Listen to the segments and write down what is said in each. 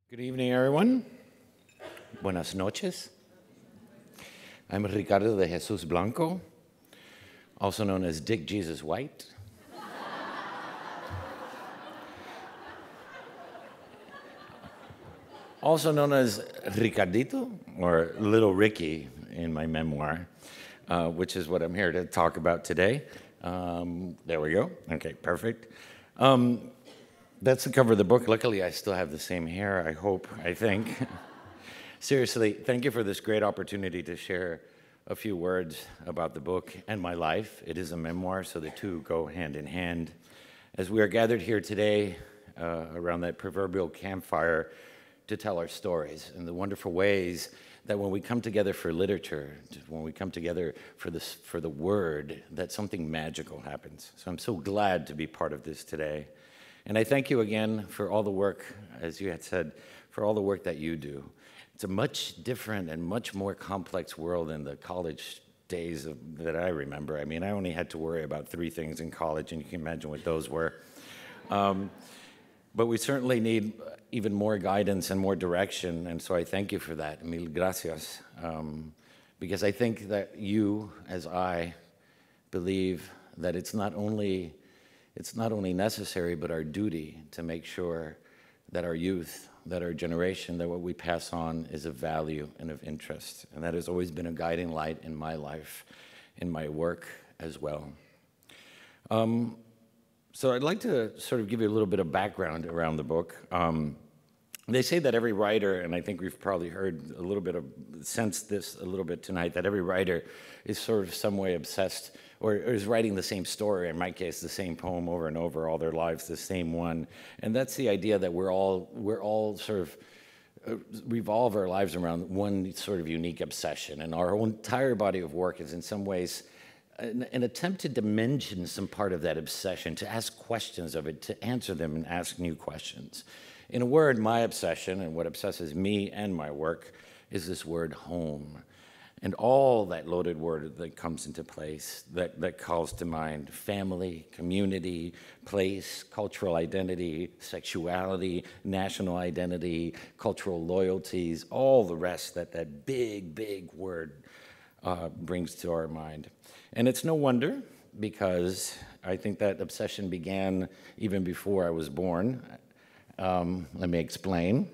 Good evening, everyone. Buenas noches. I'm Ricardo de Jesus Blanco, also known as Dick Jesus White. Also known as Ricardito, or Little Ricky in my memoir, which is what I'm here to talk about today. There we go. Okay, perfect. That's the cover of the book. Luckily, I still have the same hair, I think. Seriously, thank you for this great opportunity to share a few words about the book and my life. It is a memoir, so the two go hand in hand. As we are gathered here today around that proverbial campfire to tell our stories and the wonderful ways that when we come together for literature, when we come together for the word, that something magical happens. So I'm so glad to be part of this today. And I thank you again for all the work, as you had said, for all the work that you do. It's a much different and much more complex world than the college days that I remember. I mean, I only had to worry about 3 things in college, and you can imagine what those were. But we certainly need even more guidance and more direction, and so I thank you for that. Mil gracias. Because I think that you, as I, believe that it's not only necessary, but our duty to make sure that our youth, that our generation, that what we pass on is of value and of interest. And that has always been a guiding light in my life, in my work as well. So I'd like to sort of give you a little bit of background around the book. They say that every writer, and I think we've probably heard a little bit of, sensed this a little bit tonight, that every writer is sort of some way obsessed or is writing the same story, in my case, the same poem over and over all their lives, the same one. And that's the idea that we're all sort of revolve our lives around one sort of unique obsession. And our entire body of work is in some ways an attempt to dimension some part of that obsession, to ask questions of it, to answer them and ask new questions. In a word, my obsession and what obsesses me and my work is this word home. And all that loaded word that comes into place, that calls to mind family, community, place, cultural identity, sexuality, national identity, cultural loyalties, all the rest that big, big word brings to our mind. And it's no wonder, because I think that obsession began even before I was born. Let me explain.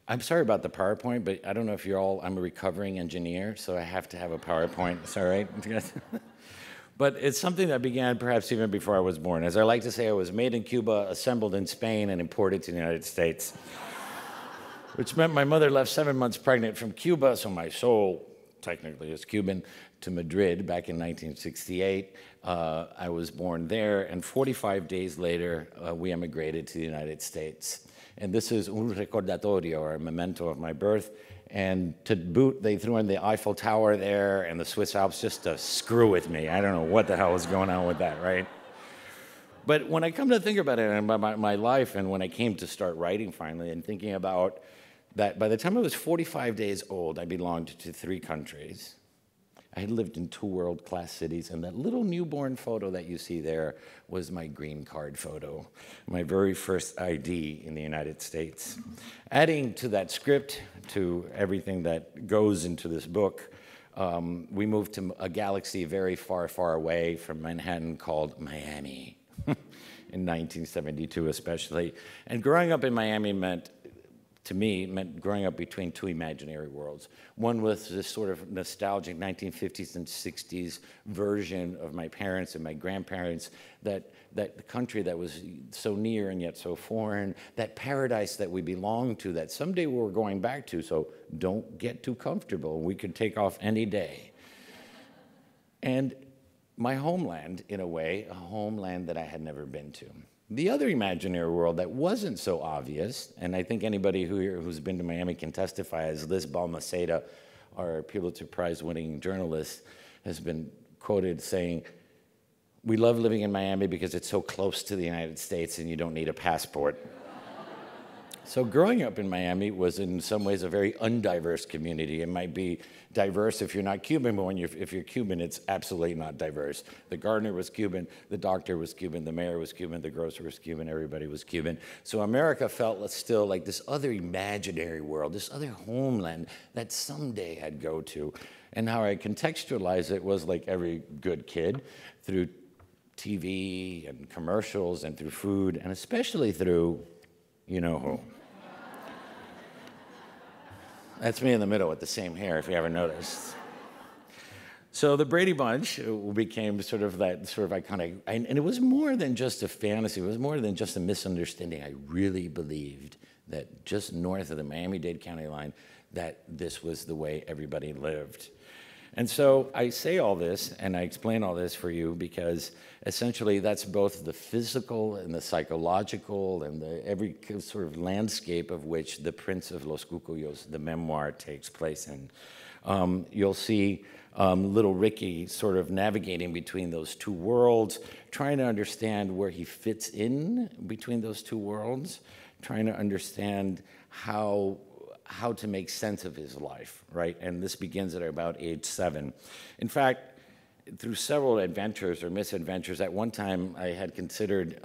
I'm sorry about the PowerPoint, but I don't know if you're all, I'm a recovering engineer, so I have to have a PowerPoint. It's all right? But it's something that began perhaps even before I was born. As I like to say, I was made in Cuba, assembled in Spain, and imported to the United States, which meant my mother left 7 months pregnant from Cuba, so my soul technically is Cuban, to Madrid back in 1968. I was born there, and 45 days later, we emigrated to the United States. And this is un recordatorio, or a memento of my birth. And to boot, they threw in the Eiffel Tower there and the Swiss Alps just to screw with me. I don't know what the hell was going on with that, right? But when I come to think about it and about my life, and when I came to start writing finally and thinking about that, by the time I was 45 days old, I belonged to 3 countries. I had lived in 2 world-class cities, and that little newborn photo that you see there was my green card photo, my very first ID in the United States. Adding to that script, to everything that goes into this book, we moved to a galaxy very far, far away from Manhattan called Miami, in 1972 especially. And growing up in Miami meant growing up between 2 imaginary worlds. One was this sort of nostalgic 1950s and 60s version of my parents and my grandparents, that country that was so near and yet so foreign, that paradise that we belonged to, that someday we were going back to, so don't get too comfortable. We could take off any day. And my homeland, in a way, a homeland that I had never been to. The other imaginary world that wasn't so obvious, and I think anybody who's been to Miami can testify, as Liz Balmaceda, our Pulitzer Prize-winning journalist, has been quoted saying, "We love living in Miami because it's so close to the United States and you don't need a passport." So growing up in Miami was in some ways a very undiverse community. It might be diverse if you're not Cuban, but if you're Cuban, it's absolutely not diverse. The gardener was Cuban, the doctor was Cuban, the mayor was Cuban, the grocer was Cuban, everybody was Cuban. So America felt still like this other imaginary world, this other homeland that someday I'd go to. And how I contextualize it was like every good kid, through TV and commercials and through food, and especially through you know who. That's me in the middle with the same hair, if you ever noticed. So the Brady Bunch became sort of that sort of iconic, and it was more than just a fantasy. It was more than just a misunderstanding. I really believed that just north of the Miami-Dade County line, that this was the way everybody lived. And so I say all this, and I explain all this for you because essentially that's both the physical and the psychological and every sort of landscape of which the Prince of Los Cocuyos, the memoir, takes place in. You'll see little Ricky sort of navigating between those two worlds, trying to understand where he fits in between those two worlds, trying to understand how to make sense of his life, right? And this begins at about age 7. In fact, through several adventures or misadventures, at one time I had considered,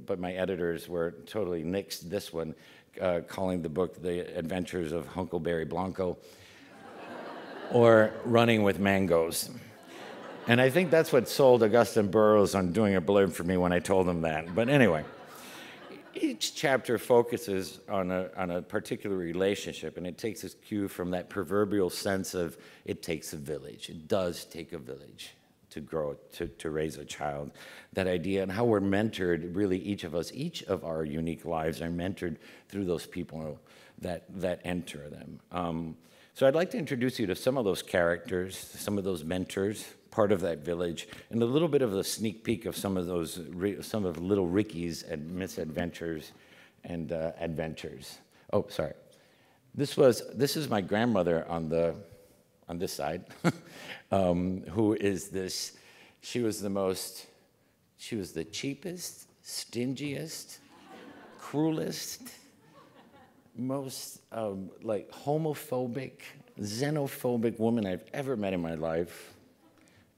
but my editors were totally nixed this one, calling the book The Adventures of Huckleberry Blanco or Running with Mangoes. And I think that's what sold Augustine Burroughs on doing a blurb for me when I told him that. But anyway. Each chapter focuses on a particular relationship, and it takes its cue from that proverbial sense of it takes a village. It does take a village to grow, to raise a child. That idea and how we're mentored, really each of us, each of our unique lives are mentored through those people that enter them. So I'd like to introduce you to some of those characters, some of those mentors, part of that village, and a little bit of a sneak peek of some of little Ricky's misadventures and adventures. Oh, sorry. This is my grandmother on this side, who is this. She was the cheapest, stingiest, cruelest, most like homophobic, xenophobic woman I've ever met in my life.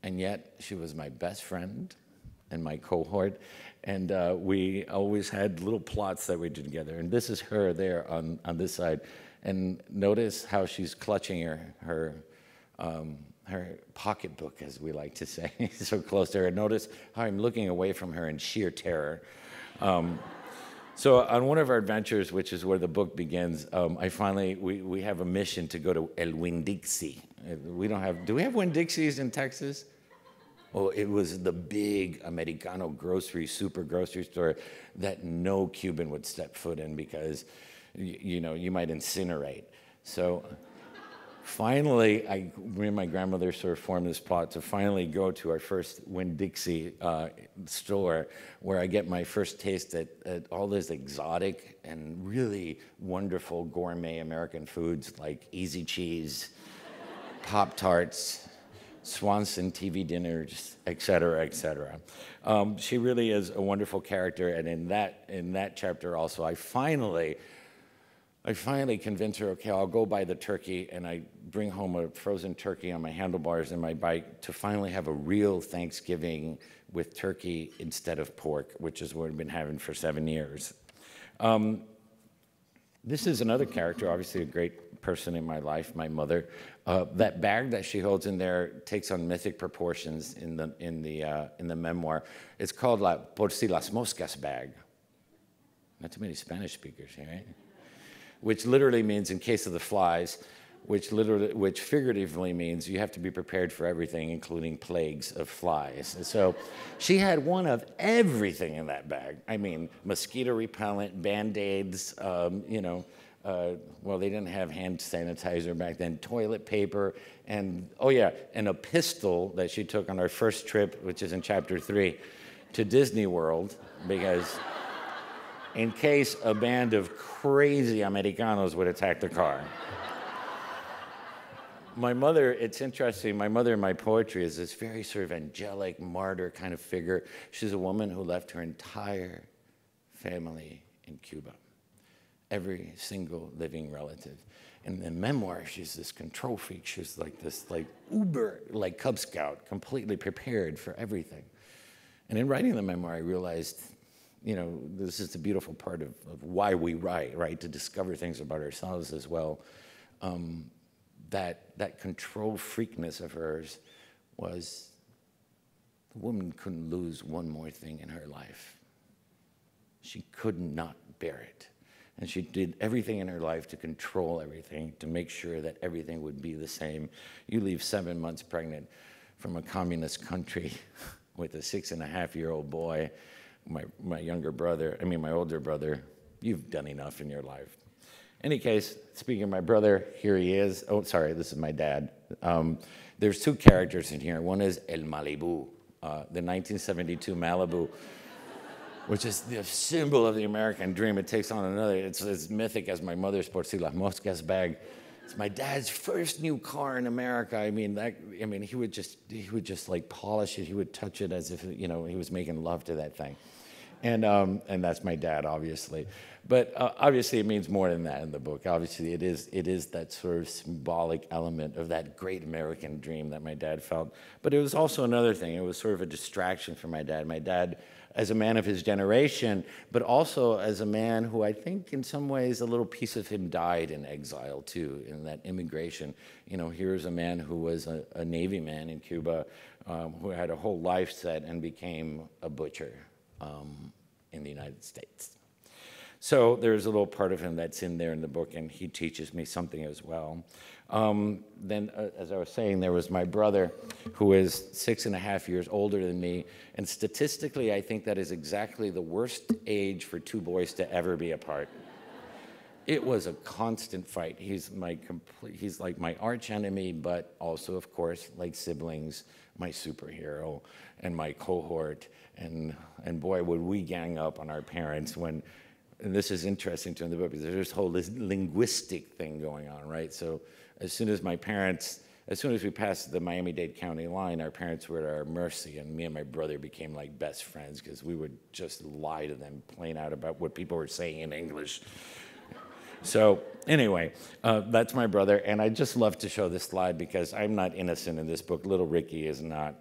And yet, she was my best friend and my cohort, and we always had little plots that we did together. And this is her there on this side. And notice how she's clutching her pocketbook, as we like to say, so close to her. Notice how I'm looking away from her in sheer terror. So on one of our adventures, which is where the book begins, we have a mission to go to El Winn-Dixie. Do we have Winn-Dixies in Texas? Well, it was the big Americano super grocery store that no Cuban would step foot in because, you might incinerate. So finally, me and my grandmother sort of formed this plot to finally go to our first Winn-Dixie store, where I get my first taste at all this exotic and really wonderful gourmet American foods like Easy Cheese, Pop-Tarts, Swanson TV dinners, et cetera, et cetera. She really is a wonderful character, and in that chapter also, I finally convince her, okay, I'll go buy the turkey, and I bring home a frozen turkey on my handlebars in my bike to finally have a real Thanksgiving with turkey instead of pork, which is what we've been having for 7 years. This is another character, obviously a great person in my life, my mother. That bag that she holds in there takes on mythic proportions in the memoir. It's called La Por si las moscas bag. Not too many Spanish speakers here, right? Which literally means in case of the flies, which figuratively means you have to be prepared for everything, including plagues of flies. And so she had one of everything in that bag. I mean, mosquito repellent, Band-Aids, well, they didn't have hand sanitizer back then, toilet paper, and, oh yeah, and a pistol that she took on our first trip, which is in chapter 3, to Disney World, because in case a band of crazy Americanos would attack the car. My mother, it's interesting, my mother in my poetry is this very sort of angelic martyr kind of figure. She's a woman who left her entire family in Cuba. every single living relative. In the memoir, she's this control freak. She's like this uber, Cub Scout, completely prepared for everything. And in writing the memoir, I realized, this is the beautiful part of why we write, right? To discover things about ourselves as well. That control freakness of hers was, the woman couldn't lose one more thing in her life. She could not bear it. And she did everything in her life to control everything, to make sure that everything would be the same. You leave 7 months pregnant from a communist country with a 6.5-year-old boy, my older brother, you've done enough in your life. Any case, speaking of my brother, here he is. Oh, sorry, this is my dad. There's 2 characters in here. One is El Malibu, the 1972 Malibu, which is the symbol of the American dream. It takes on another, it's as mythic as my mother's Por Si Las Moscas bag. It's my dad's first new car in America. He would just like polish it. He would touch it as if, he was making love to that thing. And that's my dad, obviously. But obviously it means more than that in the book. Obviously it is that sort of symbolic element of that great American dream that my dad felt. But it was also another thing. It was sort of a distraction for my dad. My dad, as a man of his generation, but also as a man who I think in some ways a little piece of him died in exile too, in that immigration. Here's a man who was a Navy man in Cuba, who had a whole life set and became a butcher in the United States. So there's a little part of him that's in there in the book, and he teaches me something as well. Then, as I was saying, there was my brother, who is 6.5 years older than me, and statistically, I think that is exactly the worst age for 2 boys to ever be apart. It was a constant fight. He's like my arch enemy, but also, of course, like siblings, my superhero and my cohort, and boy, would we gang up on our parents when. And this is interesting to in the book because there's this whole linguistic thing going on, right? So as soon as we passed the Miami-Dade County line, our parents were at our mercy, and me and my brother became like best friends because we would just lie to them plain out about what people were saying in English. So anyway, that's my brother, and I just love to show this slide because I'm not innocent in this book. Little Ricky is not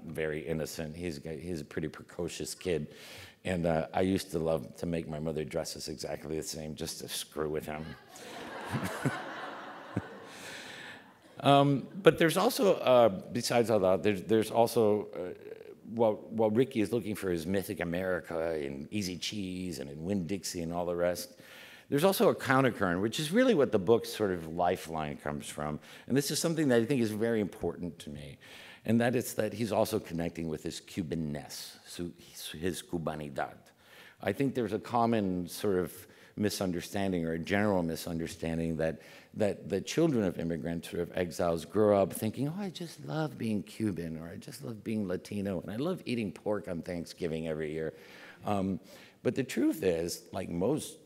very innocent. He's a pretty precocious kid. And I used to love to make my mother dresses exactly the same just to screw with him. But there's also, besides all that, there's also, while Ricky is looking for his mythic America in Easy Cheese and in Winn-Dixie and all the rest, there's also a countercurrent, which is really what the book's sort of lifeline comes from. And this is something that I think is very important to me. And that is that he's also connecting with his Cubanness, his Cubanidad. I think there's a common sort of misunderstanding or a general misunderstanding that the children of immigrants or of exiles grow up thinking, oh, I just love being Cuban, or I just love being Latino, and I love eating pork on Thanksgiving every year. But the truth is, like most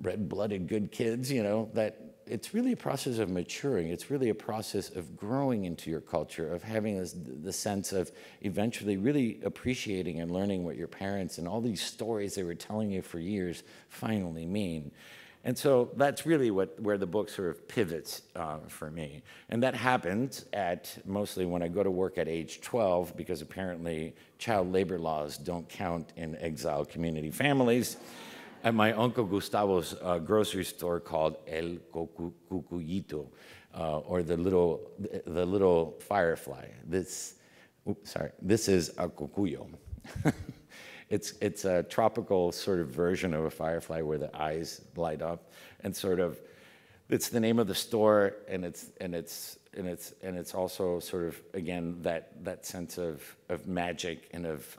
red-blooded good kids, that it's really a process of maturing. It's really a process of growing into your culture, of having the sense of eventually really appreciating and learning what your parents and all these stories they were telling you for years finally mean. And so that's really where the book sort of pivots for me. And that happened mostly when I go to work at age 12, because apparently child labor laws don't count in exile community families, at my Uncle Gustavo's grocery store called El Cocuyito, or the little firefly. This is a cocuyo. It's a tropical sort of version of a firefly where the eyes light up, and sort of, it's the name of the store, and it's also sort of, again, that sense of magic and of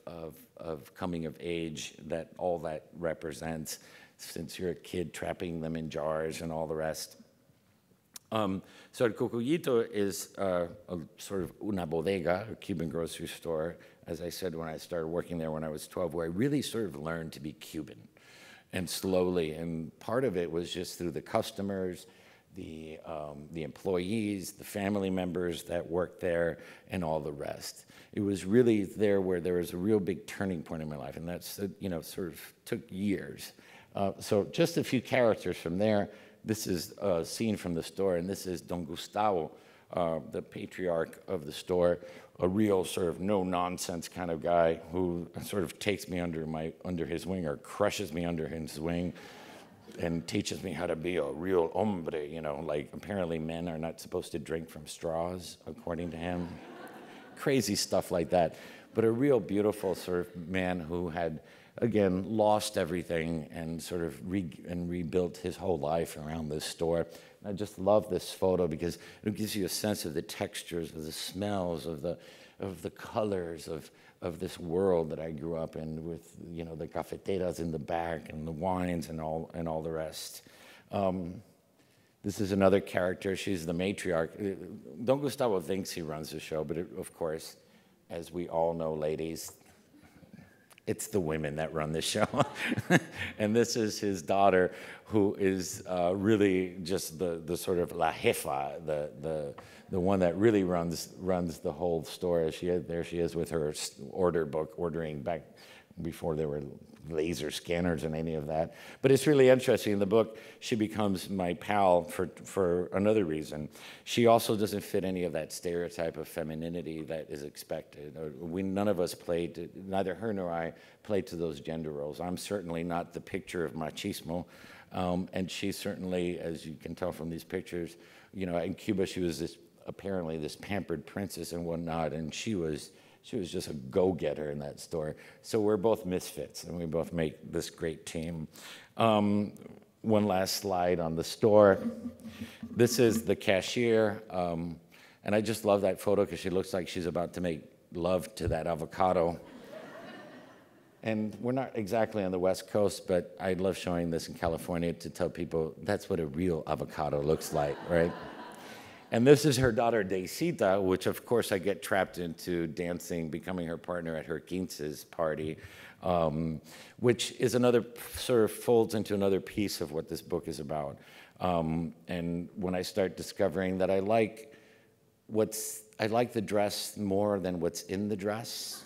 coming of age that all that represents, since you're a kid trapping them in jars and all the rest. So El Cocuyito is a sort of una bodega, a Cuban grocery store, as I said when I started working there when I was 12, where I really sort of learned to be Cuban, and slowly. And part of it was just through the customers, the employees, the family members that worked there, and all the rest. It was really there where there was a real big turning point in my life, and that's, sort of took years. So just a few characters from there. This is a scene from the store, and this is Don Gustavo, the patriarch of the store, a real sort of no-nonsense kind of guy who sort of takes me under his wing, or crushes me under his wing, and teaches me how to be a real hombre, you know, like apparently men are not supposed to drink from straws, according to him. Crazy stuff like that. But a real beautiful sort of man who had, again, lost everything and sort of rebuilt his whole life around this store. And I just love this photo because it gives you a sense of the textures, of the smells, of the colors of this world that I grew up in, with, you know, the cafeteras in the back and the wines and all the rest. This is another character. She's the matriarch. Don Gustavo thinks he runs the show, but of course, as we all know, ladies, it's the women that run the show. And this is his daughter, who is really just the sort of la jefa, the one that really runs the whole store. There she is with her order book, ordering back before there were laser scanners and any of that. But it's really interesting. In the book, she becomes my pal for another reason. She also doesn't fit any of that stereotype of femininity that is expected. None of us played, neither her nor I played to those gender roles. I'm certainly not the picture of machismo. And she certainly, as you can tell from these pictures, you know, in Cuba, she was apparently this pampered princess and whatnot, and she was just a go-getter in that store. So we're both misfits, and we both make this great team. One last slide on the store. This is the cashier, and I just love that photo because she looks like she's about to make love to that avocado. And we're not exactly on the West Coast, but I love showing this in California to tell people that's what a real avocado looks like, right? And this is her daughter, Deisita, which of course I get trapped into dancing, becoming her partner at her quince's party, which is another, sort of folds into another piece of what this book is about. And when I start discovering that I like the dress more than what's in the dress.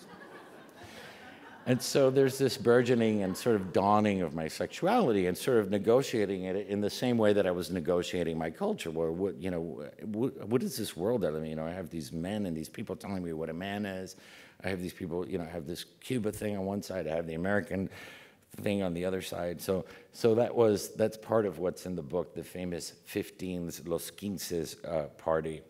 And so there's this burgeoning and sort of dawning of my sexuality, and sort of negotiating it in the same way that I was negotiating my culture. Where what is this world that I mean? You know, I have these men and these people telling me what a man is. I have these people, you know, I have this Cuba thing on one side. I have the American thing on the other side. So that's part of what's in the book, the famous 15s, Los Quinces party.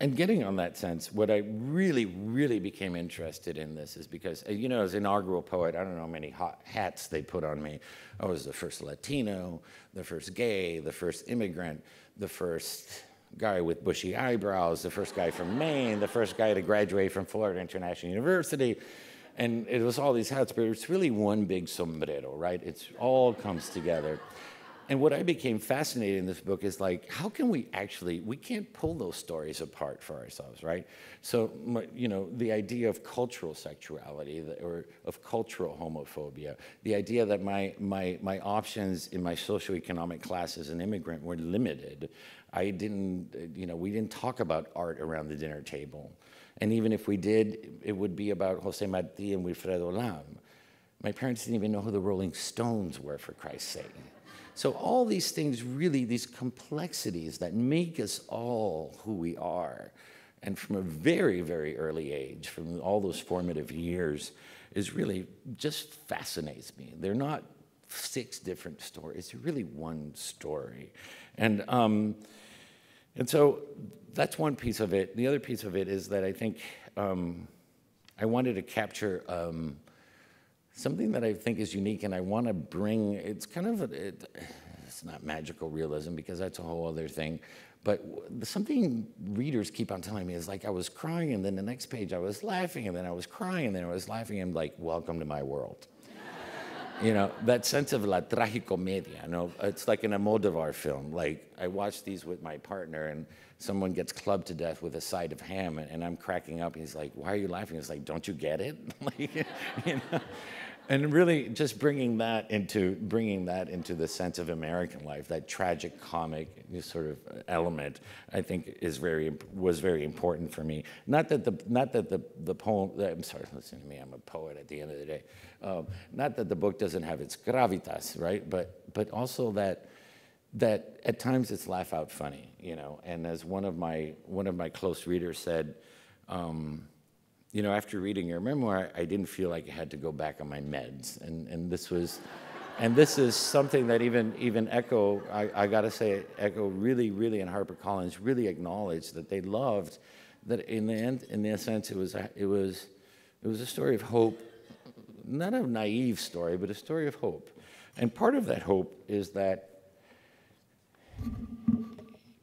And getting on that sense, what I really, really became interested in this is because, you know, as inaugural poet, I don't know how many hot hats they put on me. I was the first Latino, the first gay, the first immigrant, the first guy with bushy eyebrows, the first guy from Maine, the first guy to graduate from Florida International University. And it was all these hats, but it's really one big sombrero, right? It all comes together. And what I became fascinated in this book is like, how can we can't pull those stories apart for ourselves, right? So, you know, the idea of cultural sexuality or of cultural homophobia, the idea that my options in my socioeconomic class as an immigrant were limited. We didn't talk about art around the dinner table. And even if we did, it would be about Jose Marti and Wilfredo Lam. My parents didn't even know who the Rolling Stones were, for Christ's sake. So all these things, really, these complexities that make us all who we are, and from a very, very early age, from all those formative years, is really just fascinates me. They're not 6 different stories. It's really one story. And so that's one piece of it. The other piece of it is that I think I wanted to capture something that I think is unique, and I want to bring, it's kind of, it's not magical realism because that's a whole other thing, but something readers keep on telling me is like I was crying, and then the next page I was laughing, and then I was crying, and then I was laughing, and like, welcome to my world. You know, that sense of la tragicomedia, you know, it's like an Almodovar film. Like, I watch these with my partner, and someone gets clubbed to death with a side of ham, and I'm cracking up. He's like, why are you laughing? It's like, don't you get it? Like, you know? And really just bringing that into the sense of American life, that tragic comic sort of element, I think was very important for me. Not that the poem, I'm sorry, listen to me, I'm a poet at the end of the day. Not that the book doesn't have its gravitas, right? But also that at times it's laugh out funny, you know. And as one of my close readers said, you know, after reading your memoir, I didn't feel like I had to go back on my meds, and this is something that even Echo, I gotta say, Echo really, and HarperCollins really acknowledged that they loved that in the end, in the sense, it was a story of hope, not a naive story, but a story of hope, and part of that hope is that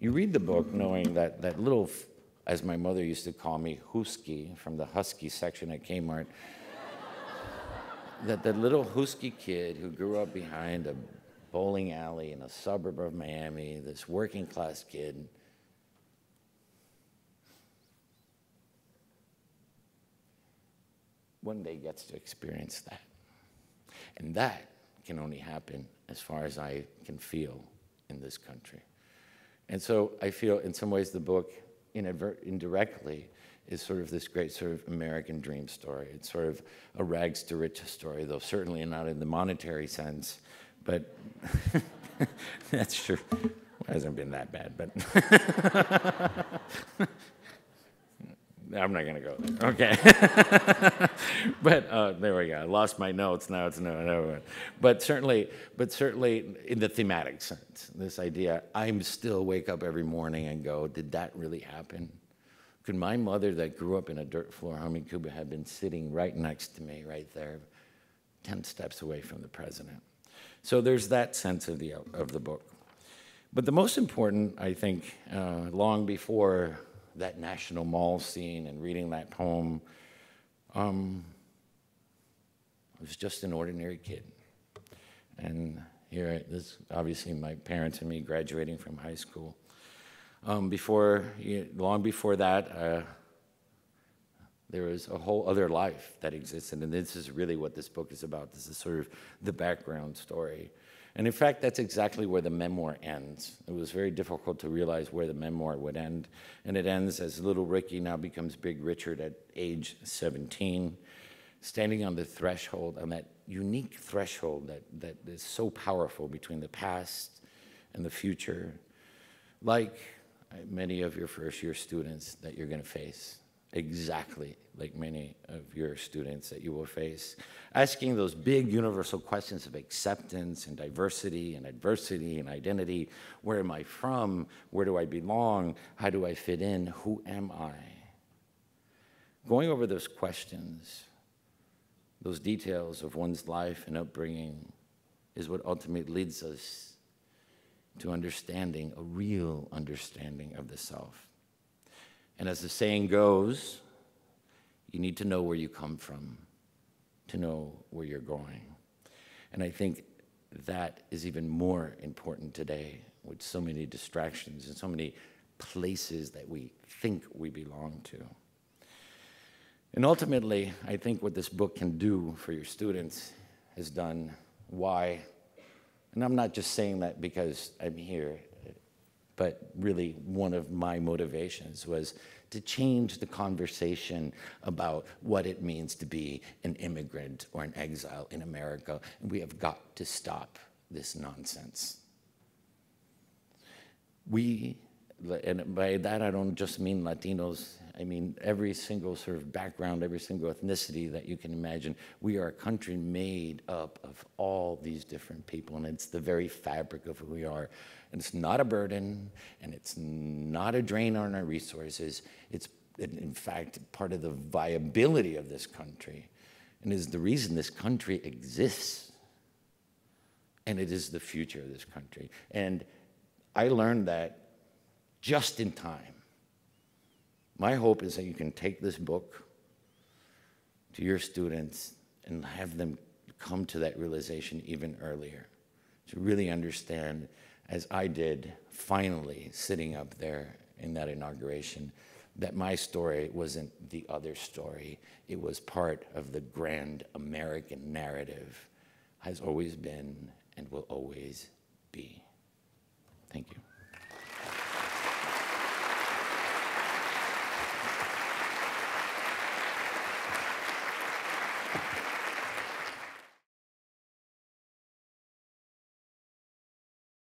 you read the book knowing that little, as my mother used to call me, Husky, from the Husky section at Kmart, that little Husky kid who grew up behind a bowling alley in a suburb of Miami, this working class kid, one day gets to experience that. And that can only happen, as far as I can feel, in this country. And so I feel in some ways the book, indirectly, is sort of this great sort of American dream story. It's sort of a rags to riches story, though certainly not in the monetary sense, but that's true. It hasn't been that bad, but I'm not gonna go there. Okay. But there we go. I lost my notes. Now it's no. But certainly in the thematic sense, this idea, I'm still wake up every morning and go, did that really happen? Could my mother that grew up in a dirt floor home in Cuba have been sitting right next to me, right there, 10 steps away from the president? So there's that sense of the book. But the most important, I think, long before that National Mall scene and reading that poem, I was just an ordinary kid. And here, this obviously my parents and me graduating from high school. Long before that, there was a whole other life that existed, and this is really what this book is about. This is sort of the background story. And in fact, that's exactly where the memoir ends. It was very difficult to realize where the memoir would end. And it ends as little Ricky now becomes Big Richard at age 17, standing on the threshold, on that unique threshold that is so powerful between the past and the future, like many of your first-year students that you're going to face, exactly like many of your students that you will face, asking those big universal questions of acceptance and diversity and adversity and identity. Where am I from? Where do I belong? How do I fit in? Who am I? Going over those questions, those details of one's life and upbringing, is what ultimately leads us to understanding, a real understanding of the self. And as the saying goes, you need to know where you come from to know where you're going. And I think that is even more important today with so many distractions and so many places that we think we belong to. And ultimately, I think what this book can do for your students has done. Why? And I'm not just saying that because I'm here, but really one of my motivations was to change the conversation about what it means to be an immigrant or an exile in America. And we have got to stop this nonsense. And by that I don't just mean Latinos, I mean every single sort of background, every single ethnicity that you can imagine. We are a country made up of all these different people, and it's the very fabric of who we are. And it's not a burden, and it's not a drain on our resources. It's, in fact, part of the viability of this country, and is the reason this country exists. And it is the future of this country. And I learned that just in time. My hope is that you can take this book to your students and have them come to that realization even earlier, to really understand, as I did, finally sitting up there in that inauguration, that my story wasn't the other story. It was part of the grand American narrative, has always been and will always be.